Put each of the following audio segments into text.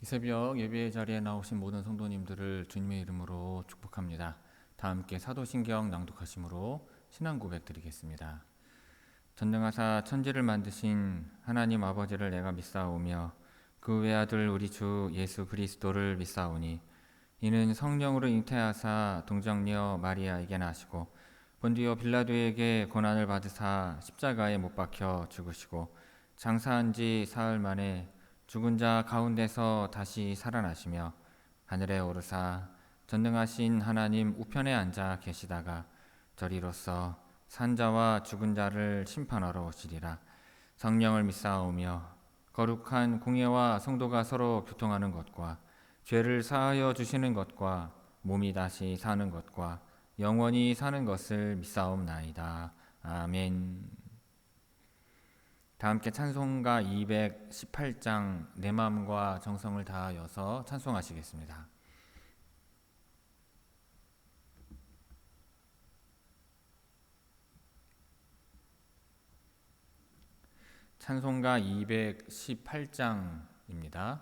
이 새벽 예배 자리에 나오신 모든 성도님들을 주님의 이름으로 축복합니다. 다 함께 사도신경 낭독하심으로 신앙 고백 드리겠습니다. 전능하사 천지를 만드신 하나님 아버지를 내가 믿사오며 그 외아들 우리 주 예수 그리스도를 믿사오니 이는 성령으로 잉태하사 동정녀 마리아에게 나시고 본디오 빌라도에게 고난을 받으사 십자가에 못 박혀 죽으시고 장사한 지 사흘 만에 죽은 자 가운데서 다시 살아나시며 하늘에 오르사 전능하신 하나님 우편에 앉아 계시다가 저리로서 산자와 죽은 자를 심판하러 오시리라. 성령을 믿사오며 거룩한 공예와 성도가 서로 교통하는 것과 죄를 사하여 주시는 것과 몸이 다시 사는 것과 영원히 사는 것을 믿사옵나이다. 아멘. 다 함께 찬송가 218장 내 마음과 정성을 다하여서 찬송하시겠습니다. 찬송가 218장입니다.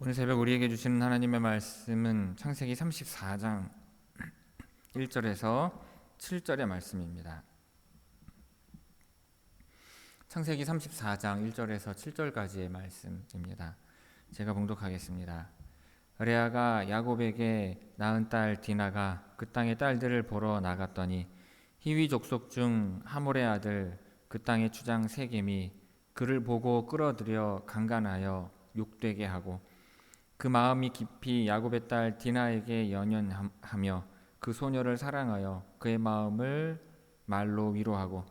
오늘 새벽 우리에게 주시는 하나님의 말씀은 창세기 34장 1절에서 7절의 말씀입니다. 창세기 34장 1절에서 7절까지의 말씀입니다. 제가 봉독하겠습니다. 레아가 야곱에게 낳은 딸 디나가 그 땅의 딸들을 보러 나갔더니 히위 족속 중 하몰의 아들 그 땅의 주장 세겜이 그를 보고 끌어들여 강간하여 욕되게 하고 그 마음이 깊이 야곱의 딸 디나에게 연연하며 그 소녀를 사랑하여 그의 마음을 말로 위로하고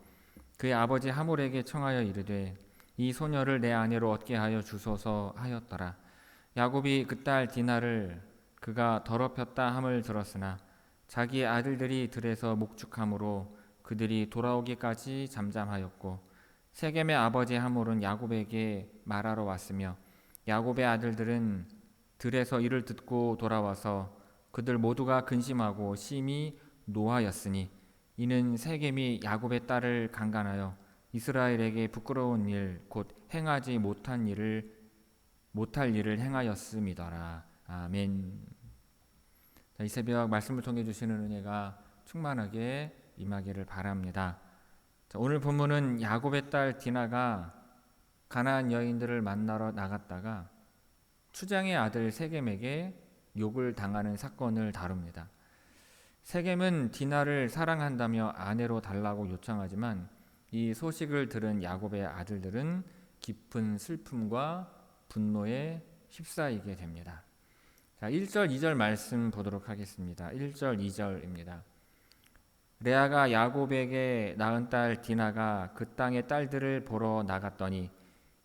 그의 아버지 하몰에게 청하여 이르되 이 소녀를 내 아내로 얻게 하여 주소서 하였더라. 야곱이 그 딸 디나를 그가 더럽혔다 함을 들었으나 자기의 아들들이 들에서 목축함으로 그들이 돌아오기까지 잠잠하였고 세겜의 아버지 하몰은 야곱에게 말하러 왔으며 야곱의 아들들은 들에서 이를 듣고 돌아와서 그들 모두가 근심하고 심히 노하였으니 이는 세겜이 야곱의 딸을 강간하여 이스라엘에게 부끄러운 일 곧 행하지 못할 일을 행하였음이더라. 아멘. 이 새벽 말씀을 통해 주시는 은혜가 충만하게 임하기를 바랍니다. 자, 오늘 본문은 야곱의 딸 디나가 가나안 여인들을 만나러 나갔다가 추장의 아들 세겜에게 욕을 당하는 사건을 다룹니다. 세겜은 디나를 사랑한다며 아내로 달라고 요청하지만 이 소식을 들은 야곱의 아들들은 깊은 슬픔과 분노에 휩싸이게 됩니다. 자, 1절, 2절 말씀 보도록 하겠습니다. 1절, 2절입니다. 레아가 야곱에게 낳은 딸 디나가 그 땅의 딸들을 보러 나갔더니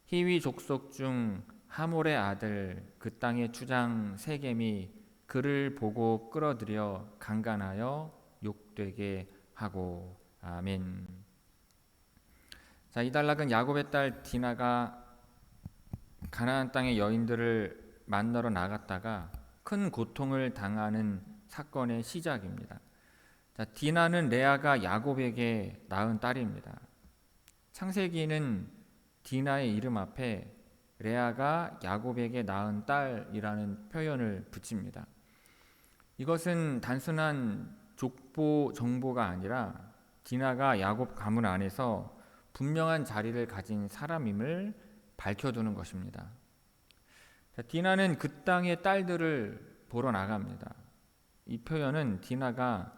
히위 족속 중 하몰의 아들 그 땅의 추장 세겜이 그를 보고 끌어들여 강간하여 욕되게 하고. 아멘. 자, 이 단락은 야곱의 딸 디나가 가나안 땅의 여인들을 만나러 나갔다가 큰 고통을 당하는 사건의 시작입니다. 자, 디나는 레아가 야곱에게 낳은 딸입니다. 창세기는 디나의 이름 앞에 레아가 야곱에게 낳은 딸이라는 표현을 붙입니다. 이것은 단순한 족보 정보가 아니라 디나가 야곱 가문 안에서 분명한 자리를 가진 사람임을 밝혀두는 것입니다. 자, 디나는 그 땅의 딸들을 보러 나갑니다. 이 표현은 디나가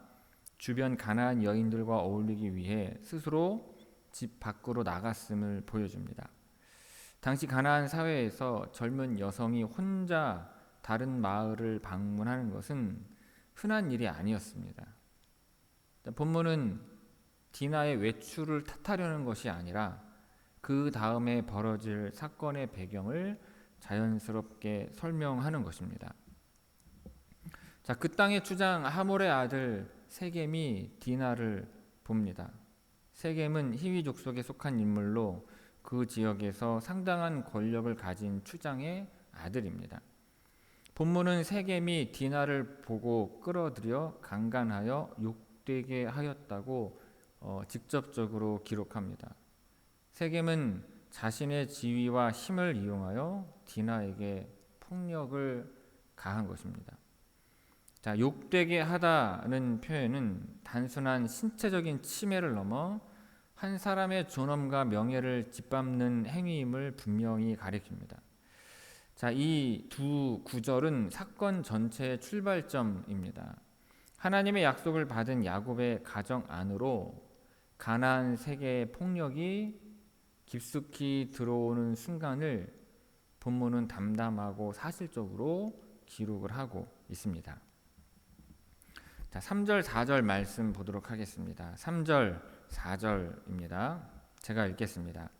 주변 가나안 여인들과 어울리기 위해 스스로 집 밖으로 나갔음을 보여줍니다. 당시 가나안 사회에서 젊은 여성이 혼자 다른 마을을 방문하는 것은 흔한 일이 아니었습니다. 본문은 디나의 외출을 탓하려는 것이 아니라 그 다음에 벌어질 사건의 배경을 자연스럽게 설명하는 것입니다. 자, 그 땅의 추장 하몰의 아들 세겜이 디나를 봅니다. 세겜은 히위 족속에 속한 인물로 그 지역에서 상당한 권력을 가진 추장의 아들입니다. 본문은 세겜이 디나를 보고 끌어들여 강간하여 욕되게 하였다고 직접적으로 기록합니다. 세겜은 자신의 지위와 힘을 이용하여 디나에게 폭력을 가한 것입니다. 자, 욕되게 하다는 표현은 단순한 신체적인 침해를 넘어 한 사람의 존엄과 명예를 짓밟는 행위임을 분명히 가리킵니다. 자, 이 두 구절은 사건 전체의 출발점입니다. 하나님의 약속을 받은 야곱의 가정 안으로 가나안 세계의 폭력이 깊숙이 들어오는 순간을 본문은 담담하고 사실적으로 기록을 하고 있습니다. 자, 3절, 4절 말씀 보도록 하겠습니다. 3절, 4절입니다. 제가 읽겠습니다.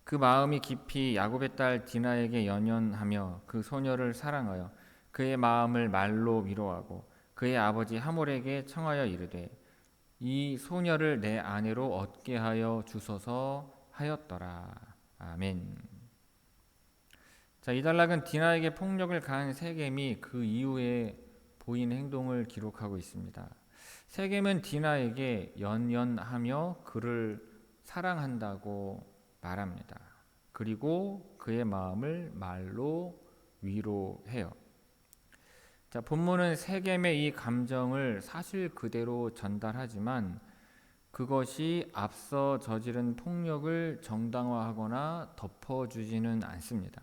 그 마음이 깊이 야곱의 딸 디나에게 연연하며 그 소녀를 사랑하여 그의 마음을 말로 위로하고 그의 아버지 하몰에게 청하여 이르되 이 소녀를 내 아내로 얻게 하여 주소서 하였더라. 아멘. 자, 이 단락은 디나에게 폭력을 가한 세겜이 그 이후에 보인 행동을 기록하고 있습니다. 세겜은 디나에게 연연하며 그를 사랑한다고 말합니다. 그리고 그의 마음을 말로 위로해요. 자, 본문은 세겜의 이 감정을 사실 그대로 전달하지만 그것이 앞서 저지른 폭력을 정당화하거나 덮어주지는 않습니다.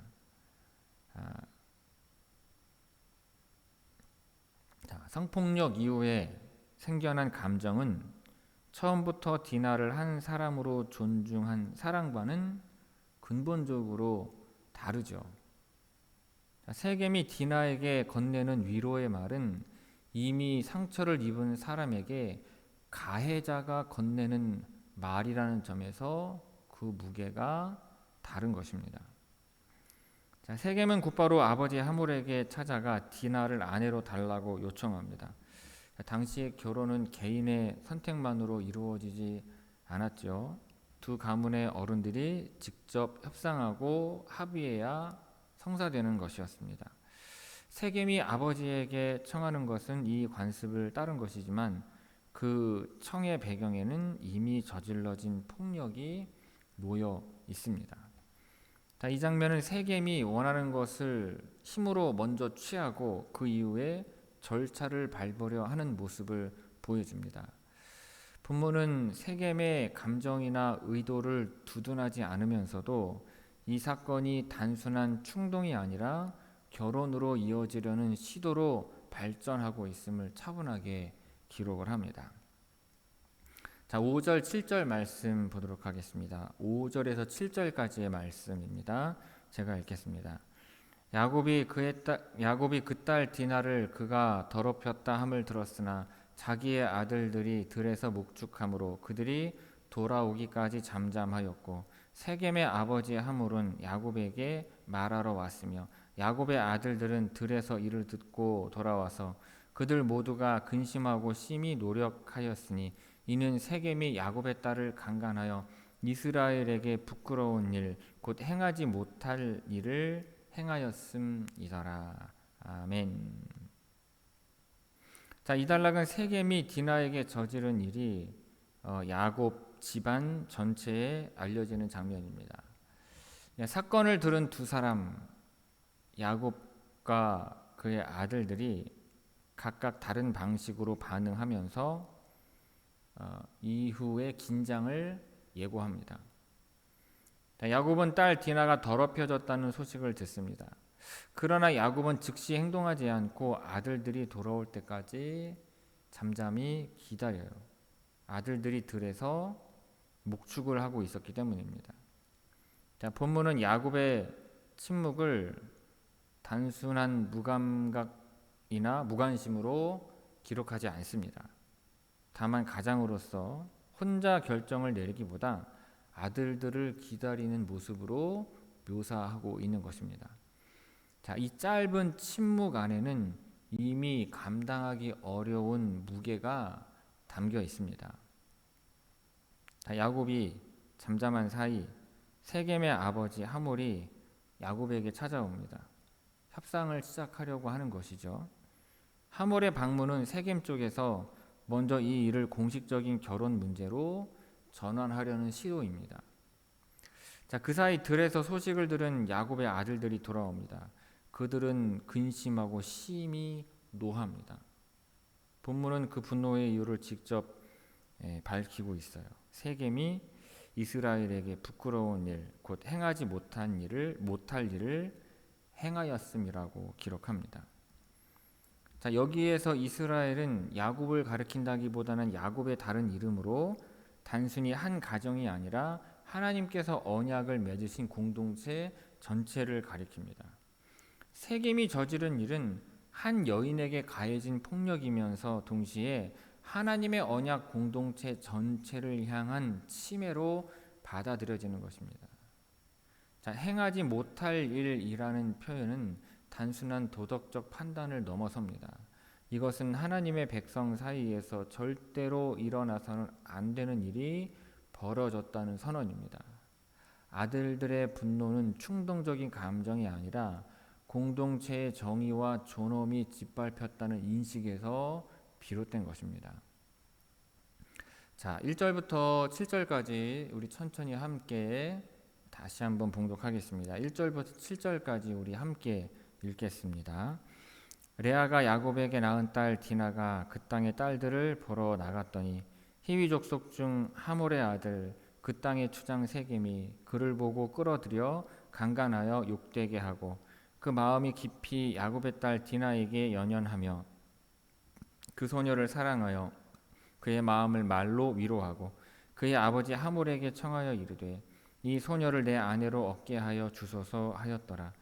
성폭력 이후에 생겨난 감정은 처음부터 디나를 한 사람으로 존중한 사랑과는 근본적으로 다르죠. 세겜이 디나에게 건네는 위로의 말은 이미 상처를 입은 사람에게 가해자가 건네는 말이라는 점에서 그 무게가 다른 것입니다. 자, 세겜은 곧바로 아버지 하몰에게 찾아가 디나를 아내로 달라고 요청합니다. 당시의 결혼은 개인의 선택만으로 이루어지지 않았죠. 두 가문의 어른들이 직접 협상하고 합의해야 성사되는 것이었습니다. 세겜이 아버지에게 청하는 것은 이 관습을 따른 것이지만 그 청의 배경에는 이미 저질러진 폭력이 놓여 있습니다. 자, 이 장면은 세겜이 원하는 것을 힘으로 먼저 취하고 그 이후에 절차를 밟으려 하는 모습을 보여줍니다. 본문은 세겜의 감정이나 의도를 두둔하지 않으면서도 이 사건이 단순한 충동이 아니라 결혼으로 이어지려는 시도로 발전하고 있음을 차분하게 기록을 합니다. 자, 5절, 7절 말씀 보도록 하겠습니다. 5절에서 7절까지의 말씀입니다. 제가 읽겠습니다. 야곱이 그 딸 디나를 그가 더럽혔다 함을 들었으나 자기의 아들들이 들에서 목축함으로 그들이 돌아오기까지 잠잠하였고 세겜의 아버지 하물은 야곱에게 말하러 왔으며 야곱의 아들들은 들에서 이를 듣고 돌아와서 그들 모두가 근심하고 심히 노력하였으니 이는 세겜이 야곱의 딸을 강간하여 이스라엘에게 부끄러운 일 곧 행하지 못할 일을 행하였음이더라. 아멘. 자, 이 단락은 세겜이 디나에게 저지른 일이 야곱 집안 전체에 알려지는 장면입니다. 사건을 들은 두 사람, 야곱과 그의 아들들이 각각 다른 방식으로 반응하면서 이후의 긴장을 예고합니다. 야곱은 딸 디나가 더럽혀졌다는 소식을 듣습니다. 그러나 야곱은 즉시 행동하지 않고 아들들이 돌아올 때까지 잠잠히 기다려요. 아들들이 들에서 목축을 하고 있었기 때문입니다. 자, 본문은 야곱의 침묵을 단순한 무감각이나 무관심으로 기록하지 않습니다. 다만 가장으로서 혼자 결정을 내리기보다 아들들을 기다리는 모습으로 묘사하고 있는 것입니다. 자, 이 짧은 침묵 안에는 이미 감당하기 어려운 무게가 담겨 있습니다. 자, 야곱이 잠잠한 사이 세겜의 아버지 하몰이 야곱에게 찾아옵니다. 협상을 시작하려고 하는 것이죠. 하몰의 방문은 세겜 쪽에서 먼저 이 일을 공식적인 결혼 문제로 전환하려는 시도입니다. 자, 그 사이 들에서 소식을 들은 야곱의 아들들이 돌아옵니다. 그들은 근심하고 심히 노합니다. 본문은 그 분노의 이유를 직접 밝히고 있어요. 세겜이 이스라엘에게 부끄러운 일, 곧 행하지 못할 일을 행하였음이라고 기록합니다. 자, 여기에서 이스라엘은 야곱을 가리킨다기보다는 야곱의 다른 이름으로 단순히 한 가정이 아니라 하나님께서 언약을 맺으신 공동체 전체를 가리킵니다. 세겜이 저지른 일은 한 여인에게 가해진 폭력이면서 동시에 하나님의 언약 공동체 전체를 향한 침해로 받아들여지는 것입니다. 자, 행하지 못할 일이라는 표현은 단순한 도덕적 판단을 넘어섭니다. 이것은 하나님의 백성 사이에서 절대로 일어나서는 안 되는 일이 벌어졌다는 선언입니다. 아들들의 분노는 충동적인 감정이 아니라 공동체의 정의와 존엄이 짓밟혔다는 인식에서 비롯된 것입니다. 자, 1절부터 7절까지 우리 천천히 함께 다시 한번 봉독하겠습니다. 1절부터 7절까지 우리 함께 읽겠습니다. 레아가 야곱에게 낳은 딸 디나가 그 땅의 딸들을 보러 나갔더니 히위 족속 중 하몰의 아들 그 땅의 추장 세겜이 그를 보고 끌어들여 강간하여 욕되게 하고 그 마음이 깊이 야곱의 딸 디나에게 연연하며 그 소녀를 사랑하여 그의 마음을 말로 위로하고 그의 아버지 하몰에게 청하여 이르되 이 소녀를 내 아내로 얻게 하여 주소서 하였더라.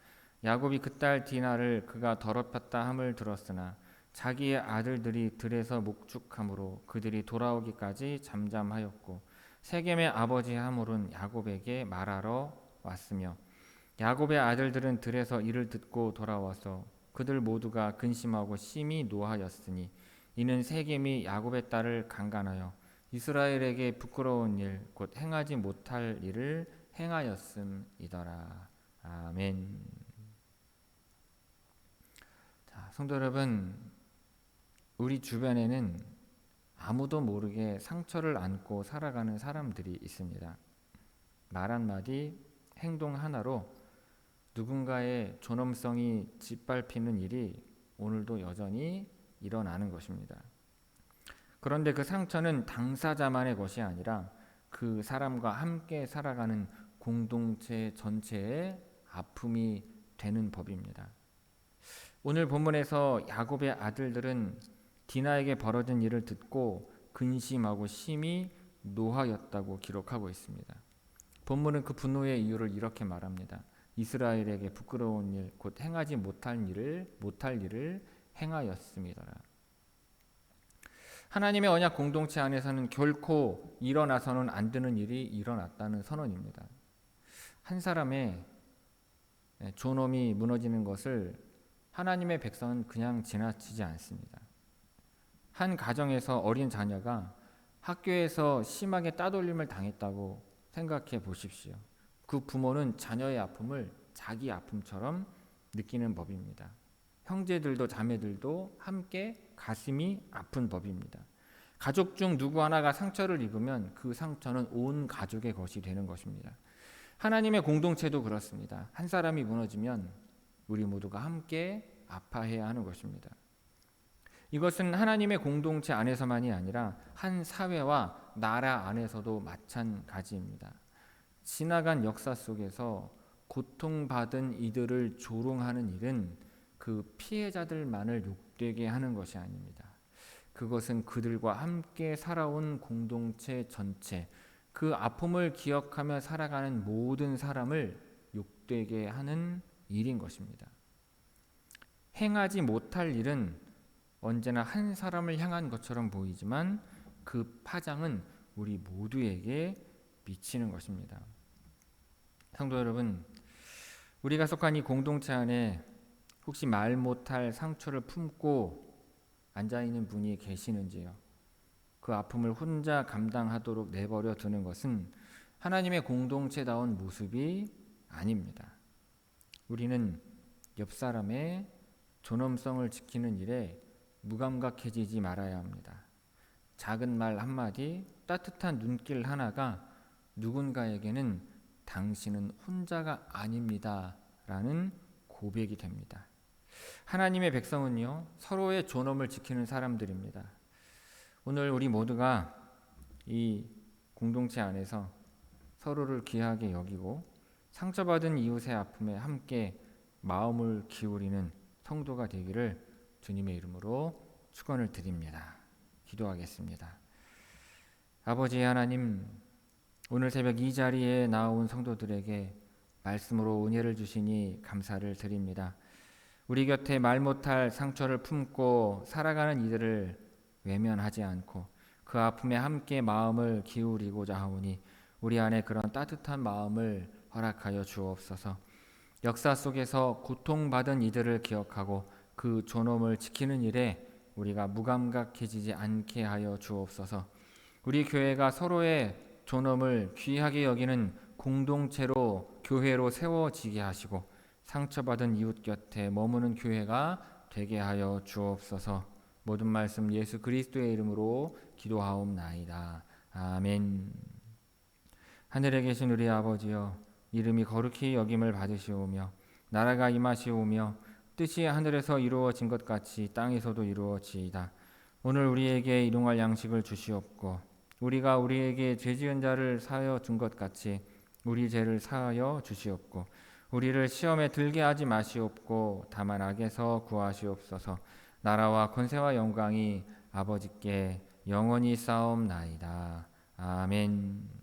야곱이 그 딸 디나를 그가 더럽혔다 함을 들었으나 자기의 아들들이 들에서 목축함으로 그들이 돌아오기까지 잠잠하였고 세겜의 아버지 하몰은 야곱에게 말하러 왔으며 야곱의 아들들은 들에서 이를 듣고 돌아와서 그들 모두가 근심하고 심히 노하였으니 이는 세겜이 야곱의 딸을 강간하여 이스라엘에게 부끄러운 일 곧 행하지 못할 일을 행하였음이더라. 아멘. 자, 성도 여러분, 우리 주변에는 아무도 모르게 상처를 안고 살아가는 사람들이 있습니다. 말 한마디, 행동 하나로 누군가의 존엄성이 짓밟히는 일이 오늘도 여전히 일어나는 것입니다. 그런데 그 상처는 당사자만의 것이 아니라 그 사람과 함께 살아가는 공동체 전체의 아픔이 되는 법입니다. 오늘 본문에서 야곱의 아들들은 디나에게 벌어진 일을 듣고 근심하고 심히 노하였다고 기록하고 있습니다. 본문은 그 분노의 이유를 이렇게 말합니다. 이스라엘에게 부끄러운 일, 곧 행하지 못할 일을 행하였습니다. 하나님의 언약 공동체 안에서는 결코 일어나서는 안 되는 일이 일어났다는 선언입니다. 한 사람의 존엄이 무너지는 것을 하나님의 백성은 그냥 지나치지 않습니다. 한 가정에서 어린 자녀가 학교에서 심하게 따돌림을 당했다고 생각해 보십시오. 그 부모는 자녀의 아픔을 자기 아픔처럼 느끼는 법입니다. 형제들도 자매들도 함께 가슴이 아픈 법입니다. 가족 중 누구 하나가 상처를 입으면 그 상처는 온 가족의 것이 되는 것입니다. 하나님의 공동체도 그렇습니다. 한 사람이 무너지면 우리 모두가 함께 아파해야 하는 것입니다. 이것은 하나님의 공동체 안에서만이 아니라 한 사회와 나라 안에서도 마찬가지입니다. 지나간 역사 속에서 고통받은 이들을 조롱하는 일은 그 피해자들만을 욕되게 하는 것이 아닙니다. 그것은 그들과 함께 살아온 공동체 전체, 그 아픔을 기억하며 살아가는 모든 사람을 욕되게 하는 일인 것입니다. 행하지 못할 일은 언제나 한 사람을 향한 것처럼 보이지만 그 파장은 우리 모두에게 미치는 것입니다. 성도 여러분, 우리가 속한 이 공동체 안에 혹시 말 못할 상처를 품고 앉아있는 분이 계시는지요? 그 아픔을 혼자 감당하도록 내버려 두는 것은 하나님의 공동체다운 모습이 아닙니다. 우리는 옆 사람의 존엄성을 지키는 일에 무감각해지지 말아야 합니다. 작은 말 한마디, 따뜻한 눈길 하나가 누군가에게는 당신은 혼자가 아닙니다 라는 고백이 됩니다. 하나님의 백성은요, 서로의 존엄을 지키는 사람들입니다. 오늘 우리 모두가 이 공동체 안에서 서로를 귀하게 여기고 상처받은 이웃의 아픔에 함께 마음을 기울이는 성도가 되기를 주님의 이름으로 축원을 드립니다. 기도하겠습니다. 아버지 하나님, 오늘 새벽 이 자리에 나온 성도들에게 말씀으로 은혜를 주시니 감사를 드립니다. 우리 곁에 말 못할 상처를 품고 살아가는 이들을 외면하지 않고 그 아픔에 함께 마음을 기울이고자 하오니 우리 안에 그런 따뜻한 마음을 허락하여 주옵소서. 역사 속에서 고통받은 이들을 기억하고 그 존엄을 지키는 일에 우리가 무감각해지지 않게 하여 주옵소서. 우리 교회가 서로의 존엄을 귀하게 여기는 공동체로 교회로 세워지게 하시고 상처받은 이웃 곁에 머무는 교회가 되게 하여 주옵소서. 모든 말씀 예수 그리스도의 이름으로 기도하옵나이다. 아멘. 하늘에 계신 우리 아버지여, 이름이 거룩히 여김을 받으시오며 나라가 임하시오며 뜻이 하늘에서 이루어진 것 같이 땅에서도 이루어지이다. 오늘 우리에게 일용할 양식을 주시옵고 우리가 우리에게 죄지은 자를 사하여 준 것 같이 우리 죄를 사하여 주시옵고 우리를 시험에 들게 하지 마시옵고 다만 악에서 구하시옵소서. 나라와 권세와 영광이 아버지께 영원히 싸움나이다. 아멘.